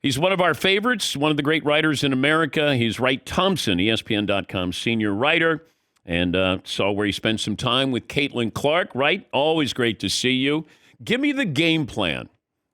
He's one of our favorites, one of the great writers in America. He's Wright Thompson, ESPN.com senior writer, and saw where he spent some time with Caitlin Clark. Wright, always great to see you. Give me the game plan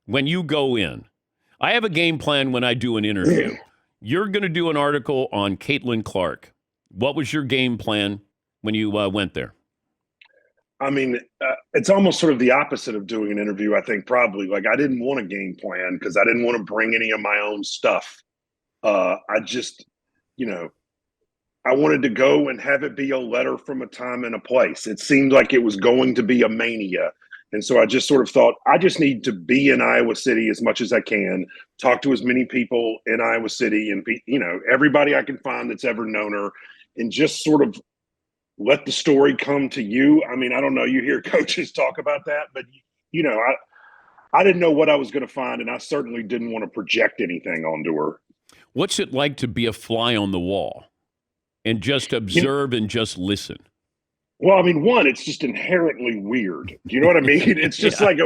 when you go in. I have a game plan when I do an interview. You're going to do an article on Caitlin Clark. What was your game plan when you went there? I mean, it's almost sort of the opposite of doing an interview, I think, probably. Like, I didn't want a game plan because I didn't want to bring any of my own stuff. I just, I wanted to go and have it be a letter from a time and a place. It seemed like it was going to be a mania. And so I just sort of thought, I just need to be in Iowa City as much as I can, talk to as many people in Iowa City and be, everybody I can find that's ever known her, and just sort of let the story come to you. I mean, I don't know. You hear coaches talk about that, but, I didn't know what I was going to find, and I certainly didn't want to project anything onto her. What's it like to be a fly on the wall and just observe and just listen? Well, I mean, one, it's just inherently weird. Do you know what I mean? It's just like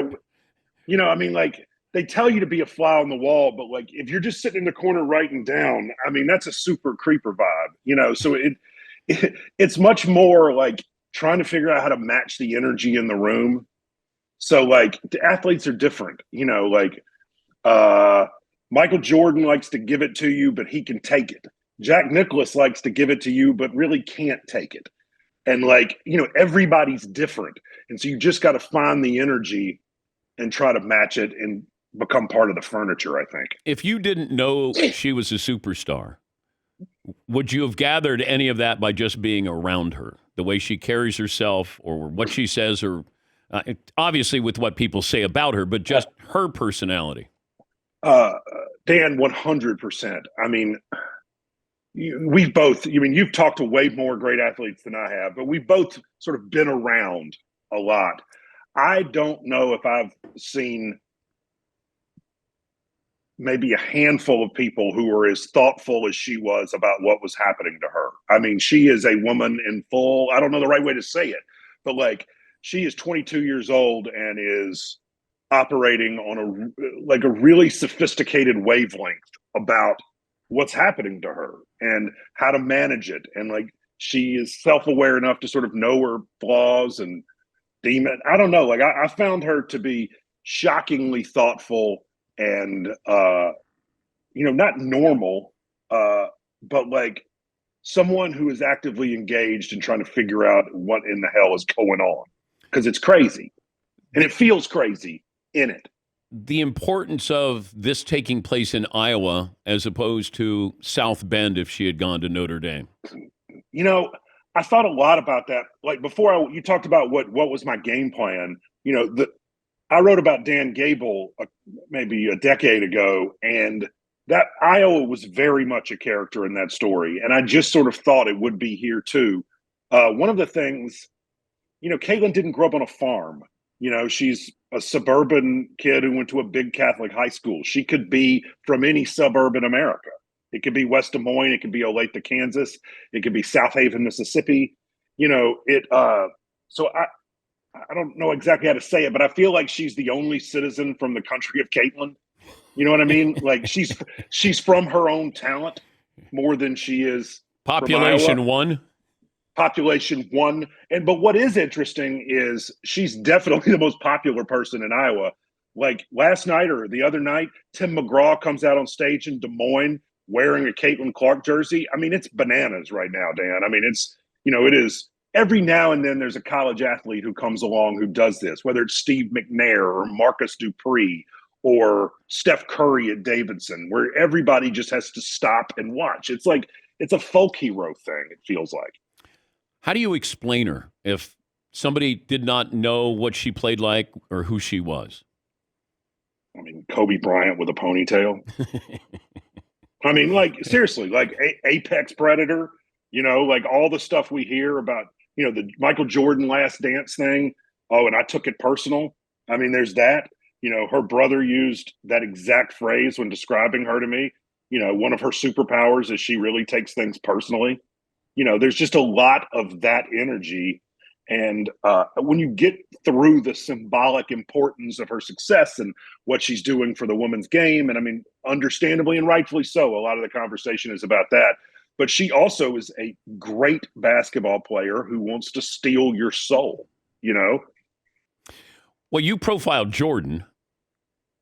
like they tell you to be a fly on the wall, but like if you're just sitting in the corner writing down, I mean, that's a super creeper vibe, so it's much more like trying to figure out how to match the energy in the room. So like the athletes are different, Michael Jordan likes to give it to you, but he can take it. Jack Nicklaus likes to give it to you, but really can't take it. And everybody's different. And so you just got to find the energy and try to match it and become part of the furniture, I think. If you didn't know she was a superstar, would you have gathered any of that by just being around her, the way she carries herself or what she says, or obviously with what people say about her, but just her personality? Dan, 100%. I mean, you've talked to way more great athletes than I have, but we've both sort of been around a lot. I don't know if I've seen maybe a handful of people who were as thoughtful as she was about what was happening to her. I mean, she is a woman in full, I don't know the right way to say it, but like she is 22 years old and is operating on a really sophisticated wavelength about what's happening to her and how to manage it. And like, she is self-aware enough to sort of know her flaws and deem it. I don't know. Like I found her to be shockingly thoughtful and, not normal, but like someone who is actively engaged in trying to figure out what in the hell is going on. Cause it's crazy and it feels crazy in it. The importance of this taking place in Iowa as opposed to South Bend if she had gone to Notre Dame? I thought a lot about that. Like before you talked about what was my game plan, I wrote about Dan Gable maybe a decade ago, and that Iowa was very much a character in that story. And I just sort of thought it would be here too. One of the things, Caitlin didn't grow up on a farm. She's a suburban kid who went to a big Catholic high school. She could be from any suburb in America. It could be West Des Moines. It could be Olathe, Kansas. It could be South Haven, Mississippi. So I don't know exactly how to say it, but I feel like she's the only citizen from the country of Caitlin. You know what I mean? Like she's from her own talent more than she is population one. Population one. But what is interesting is she's definitely the most popular person in Iowa. Like last night or the other night, Tim McGraw comes out on stage in Des Moines wearing a Caitlin Clark jersey. I mean, it's bananas right now, Dan. I mean, it is every now and then there's a college athlete who comes along who does this, whether it's Steve McNair or Marcus Dupree or Steph Curry at Davidson, where everybody just has to stop and watch. It's like, it's a folk hero thing, it feels like. How do you explain her if somebody did not know what she played like or who she was? I mean, Kobe Bryant with a ponytail. I mean, like, seriously, like apex predator, like all the stuff we hear about, the Michael Jordan Last Dance thing. Oh, and I took it personal. I mean, there's that. Her brother used that exact phrase when describing her to me. One of her superpowers is she really takes things personally. There's just a lot of that energy. And when you get through the symbolic importance of her success and what she's doing for the women's game, and I mean, understandably and rightfully so, a lot of the conversation is about that. But she also is a great basketball player who wants to steal your soul, you know? Well, you profiled Jordan.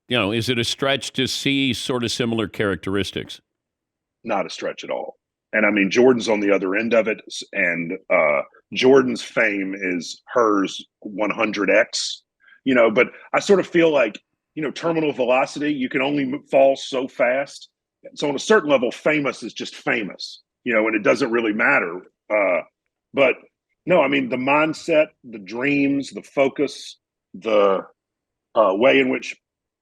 Is it a stretch to see sort of similar characteristics? Not a stretch at all. And I mean, Jordan's on the other end of it. And Jordan's fame is hers 100x, but I sort of feel like, terminal velocity, you can only fall so fast. So on a certain level, famous is just famous, and it doesn't really matter. But no, I mean, the mindset, the dreams, the focus, the way in which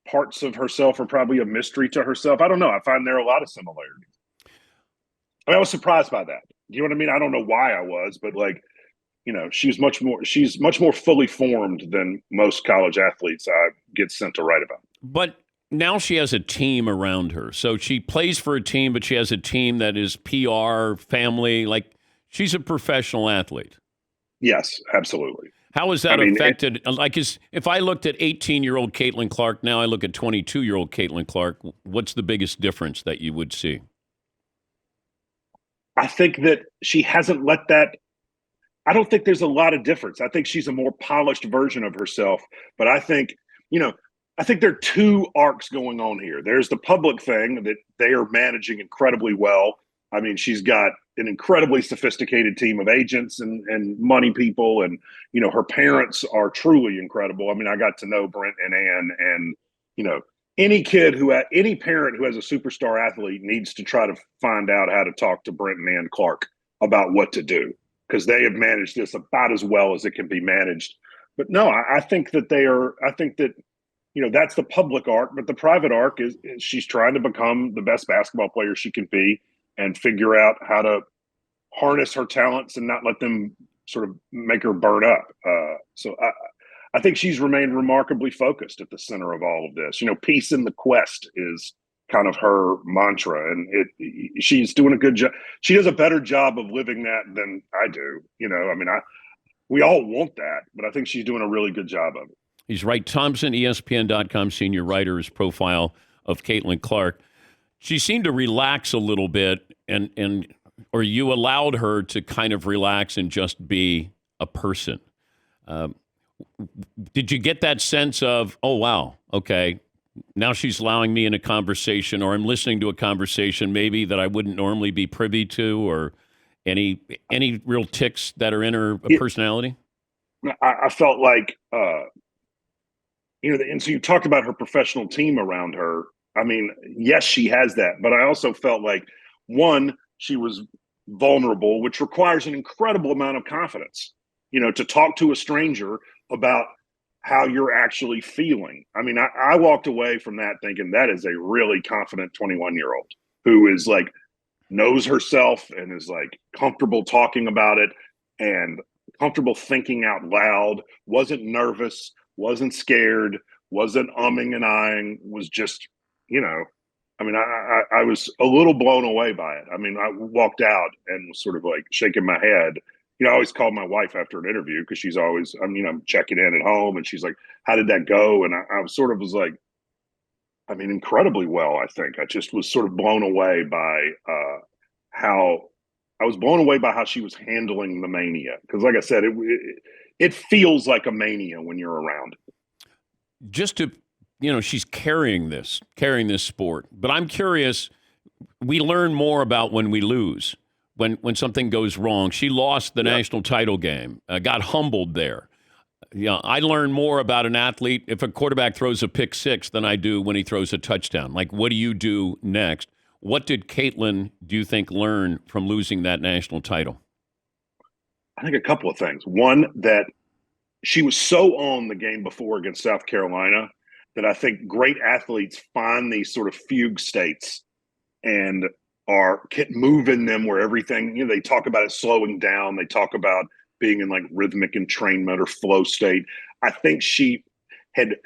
parts of herself are probably a mystery to herself. I don't know. I find there are a lot of similarities. I was surprised by that. You know what I mean? I don't know why I was, but she's much more fully formed than most college athletes I get sent to write about. But now she has a team around her. So she plays for a team, but she has a team that is PR, family. Like, she's a professional athlete. Yes, absolutely. How has that affected? If I looked at 18-year-old Caitlin Clark, now I look at 22-year-old Caitlin Clark, what's the biggest difference that you would see? I think that she hasn't let that. I don't think there's a lot of difference. I think she's a more polished version of herself. But I think, I think there are two arcs going on here. There's the public thing that they are managing incredibly well. I mean, she's got an incredibly sophisticated team of agents and money people. And, her parents are truly incredible. I mean, I got to know Brent and Ann, and, any parent who has a superstar athlete needs to try to find out how to talk to Brent and Ann Clark about what to do, because they have managed this about as well as it can be managed. But no, I think that that's the public arc, but the private arc is she's trying to become the best basketball player she can be and figure out how to harness her talents and not let them sort of make her burn up. So I think she's remained remarkably focused at the center of all of this. Peace in the quest is kind of her mantra, and she's doing a good job. She does a better job of living that than I do. I mean, we all want that, but I think she's doing a really good job of it. He's Wright Thompson, ESPN.com senior writer, his profile of Caitlin Clark. She seemed to relax a little bit, or you allowed her to kind of relax and just be a person. Did you get that sense of, oh, wow, okay, now she's allowing me in a conversation, or I'm listening to a conversation maybe that I wouldn't normally be privy to, or any real tics that are in her personality? I felt like, and so you talked about her professional team around her. I mean, yes, she has that, but I also felt like, one, she was vulnerable, which requires an incredible amount of confidence, to talk to a stranger about how you're actually feeling. I mean, I walked away from that thinking that is a really confident 21-year-old who is like, knows herself and is like comfortable talking about it and comfortable thinking out loud, wasn't nervous, wasn't scared, wasn't umming and ahhing, was just, I mean, I was a little blown away by it. I mean, I walked out and was sort of like shaking my head. I always call my wife after an interview because she's always, I'm checking in at home, and she's like, how did that go? And I was like, I mean, incredibly well, I think. I just was sort of blown away by how she was handling the mania. Because like I said, it feels like a mania when you're around. Just to, she's carrying this sport. But I'm curious, we learn more about when we lose. When something goes wrong. She lost the national title game, got humbled there. I learn more about an athlete if a quarterback throws a pick six than I do when he throws a touchdown. Like, what do you do next? What did Caitlin, do you think, learn from losing that national title? I think a couple of things. One, that she was so on the game before against South Carolina that I think great athletes find these sort of fugue states and can't move in them where everything, they talk about it slowing down. They talk about being in like rhythmic entrainment or flow state. I think she had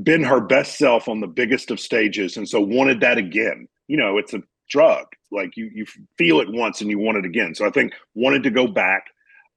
been her best self on the biggest of stages, and so wanted that again. It's a drug. Like you feel it once and you want it again. So I think wanted to go back.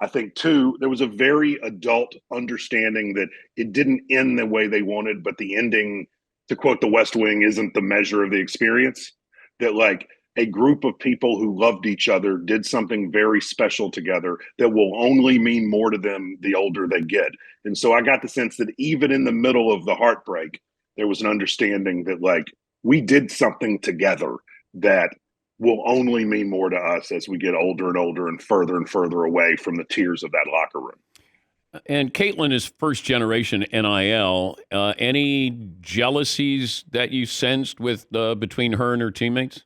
I think, two, there was a very adult understanding that it didn't end the way they wanted, but the ending, to quote The West Wing, isn't the measure of the experience. That, like, a group of people who loved each other did something very special together that will only mean more to them the older they get. And so I got the sense that even in the middle of the heartbreak, there was an understanding that, like, we did something together that will only mean more to us as we get older and further away from the tears of that locker room. And Caitlin is first generation NIL. Any jealousies that you sensed with between her and her teammates?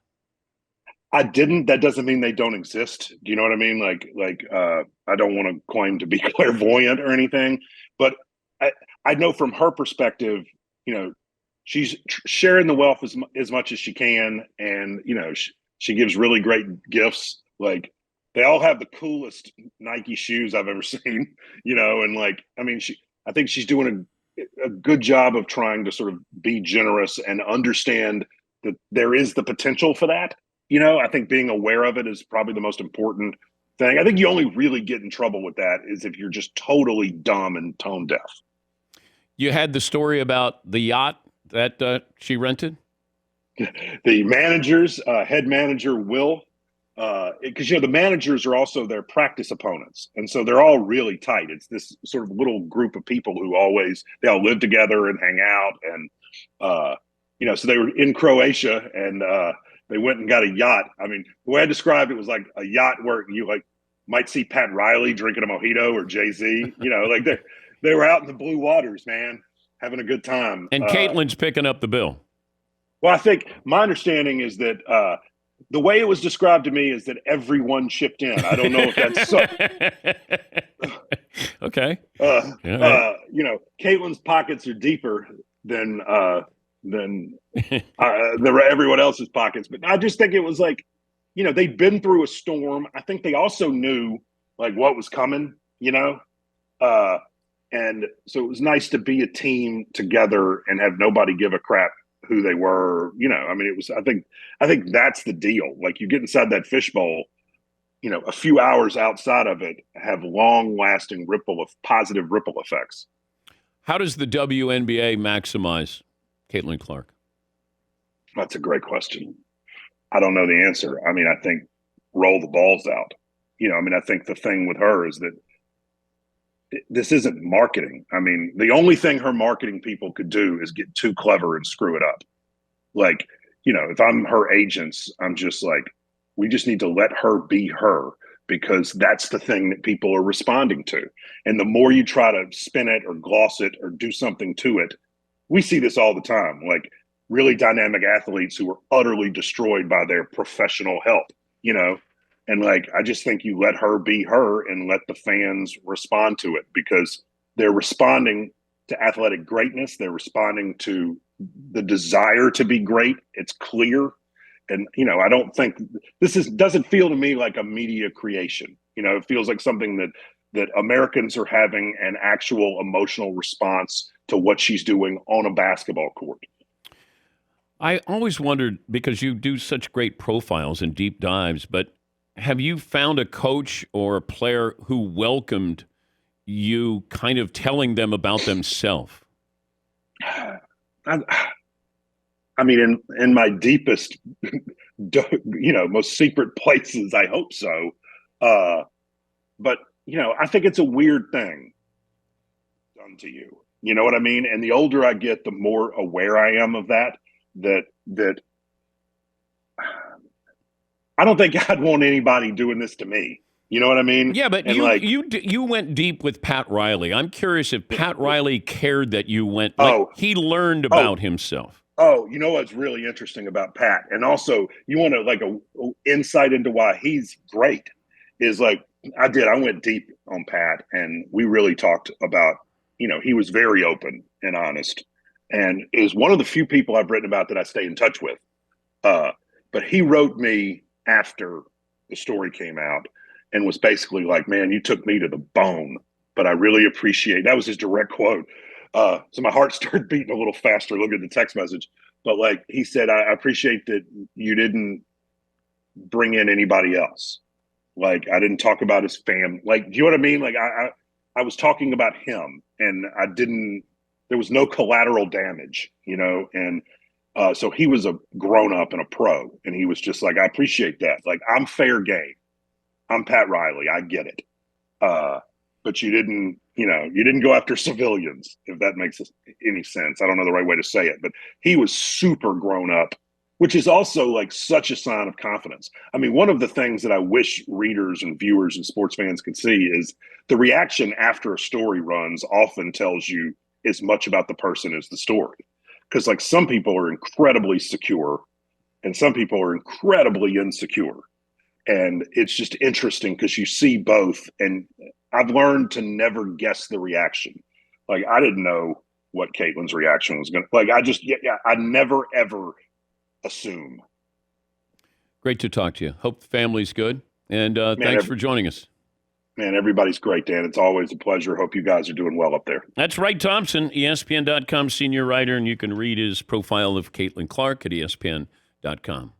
I didn't. That doesn't mean they don't exist. Do you know what I mean? I don't want to claim to be clairvoyant or anything, but I know from her perspective, she's sharing the wealth as much as she can, and she gives really great gifts. Like, they all have the coolest Nike shoes I've ever seen, and I think she's doing a good job of trying to sort of be generous and understand that there is the potential for that. I think being aware of it is probably the most important thing. I think you only really get in trouble with that is if you're just totally dumb and tone deaf. You had the story about the yacht that she rented? The managers, head manager Will, because the managers are also their practice opponents, and so they're all really tight. It's this sort of little group of people who they all live together and hang out, and so they were in Croatia, and they went and got a yacht. I mean, the way I described it was like a yacht where you might see Pat Riley drinking a mojito or Jay-Z. They were out in the blue waters, man, having a good time. And Caitlin's picking up the bill. Well, I think my understanding is that the way it was described to me is that everyone chipped in. I don't know if that's so. Okay. Caitlin's pockets are deeper than everyone else's pockets. But I just think it was like, they'd been through a storm. I think they also knew what was coming, and so it was nice to be a team together and have nobody give a crap who they were. I think that's the deal. Like, you get inside that fishbowl, a few hours outside of it have long lasting positive ripple effects. How does the WNBA maximize Caitlin Clark? That's a great question. I don't know the answer. I mean, I think roll the balls out. I think the thing with her is that this isn't marketing. I mean, the only thing her marketing people could do is get too clever and screw it up. If I'm her agents, I'm just like, we just need to let her be her, because that's the thing that people are responding to. And the more you try to spin it or gloss it or do something to it, we see this all the time. Like, really dynamic athletes who are utterly destroyed by their professional help, And I just think you let her be her and let the fans respond to it, because they're responding to athletic greatness. They're responding to the desire to be great. It's clear. And, I don't think doesn't feel to me like a media creation. It feels like something that Americans are having an actual emotional response to what she's doing on a basketball court. I always wondered, because you do such great profiles and deep dives, but have you found a coach or a player who welcomed you kind of telling them about themselves? I mean, in my deepest, most secret places, I hope so. But, I think it's a weird thing done to you. You know what I mean? And the older I get, the more aware I am of that I don't think I'd want anybody doing this to me. You know what I mean? Yeah, but you went deep with Pat Riley. I'm curious if Pat Riley cared that you went. He learned about himself. Oh, what's really interesting about Pat, and also you want a insight into why he's great, is I went deep on Pat, and we really talked about. He was very open and honest, and is one of the few people I've written about that I stay in touch with. But he wrote me after the story came out and was basically like, man, you took me to the bone, but I really appreciate, that was his direct quote. So my heart started beating a little faster looking at the text message, but he said, I appreciate that you didn't bring in anybody else. Like, I didn't talk about his family. Like, do you know what I mean? Like, I was talking about him, and there was no collateral damage, and so he was a grown up and a pro, and he was just like, I appreciate that. Like, I'm fair game. I'm Pat Riley. I get it. But you didn't go after civilians, if that makes any sense. I don't know the right way to say it, but he was super grown up, which is also like such a sign of confidence. I mean, one of the things that I wish readers and viewers and sports fans could see is the reaction after a story runs often tells you as much about the person as the story. Because like some people are incredibly secure and some people are incredibly insecure. And it's just interesting because you see both. And I've learned to never guess the reaction. Like, I didn't know what Caitlin's reaction was going to, like, I never, ever assume. Great to talk to you. Hope the family's good. And thanks for joining us. Man, everybody's great, Dan. It's always a pleasure. Hope you guys are doing well up there. That's Wright Thompson, ESPN.com senior writer, and you can read his profile of Caitlin Clark at ESPN.com.